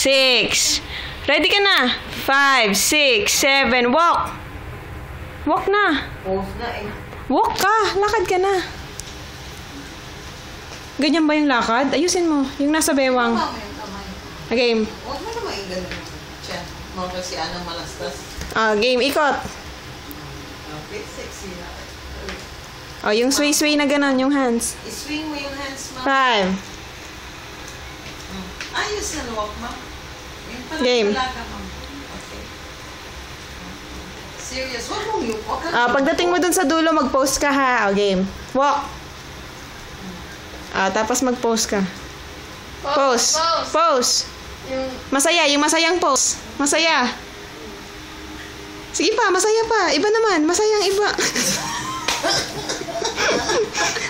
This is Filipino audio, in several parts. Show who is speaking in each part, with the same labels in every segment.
Speaker 1: 6. Ready ka na? 5, 6, 7. Walk. Walk na.
Speaker 2: Off na eh.
Speaker 1: Walk ka. Lakad ka na. Ganyan ba yung lakad? Ayusin mo. Yung nasa bewang.
Speaker 2: Tama yung kamay.
Speaker 1: Game.
Speaker 2: Huwag mo naman yung ganun. Siya. Mga kasi anong malastas.
Speaker 1: Game. Ikot.
Speaker 2: Okay, sexy na.
Speaker 1: Yung sway-sway na ganon. Yung hands.
Speaker 2: I-swing mo yung hands, ma'am.
Speaker 1: 5.
Speaker 2: Ayos na walk, ma'am. Yung pala
Speaker 1: Game.
Speaker 2: wala ka, ma'am. Okay. Serious. Huwag mong yung walk.
Speaker 1: Pagdating mo dun sa dulo, mag-post ka ha. Game. Walk. Tapos mag-post ka. Pose. Pose. Masaya. Yung masayang pose. Masaya. Sige pa, masaya pa. Iba naman. Masayang iba.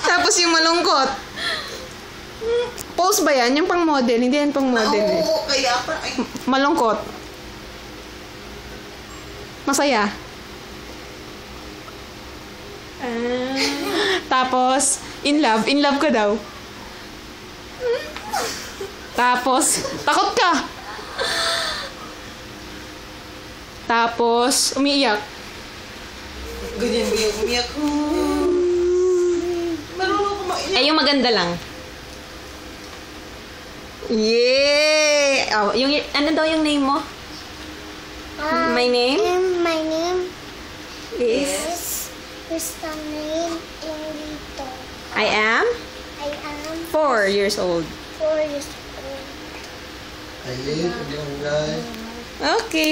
Speaker 1: Tapos yung malungkot. Pose ba yan? Yung pang model. Hindi yan pang model eh.
Speaker 2: Oo, kaya pa. Ay.
Speaker 1: Malungkot. Masaya. Tapos, in love. In love ka daw. Tapos, takot ka. Tapos, umiiyak.
Speaker 2: Ganyan ba yung umiyak ko? Marunong ko maiyak.
Speaker 1: Yung maganda lang. Yay! Ano daw yung name mo? My name?
Speaker 3: My name
Speaker 1: Is?
Speaker 3: is the name Enrito.
Speaker 1: I am
Speaker 3: I am
Speaker 1: 4 years old.
Speaker 3: 4 years old.
Speaker 2: Ayun, yung guy.
Speaker 1: Okay.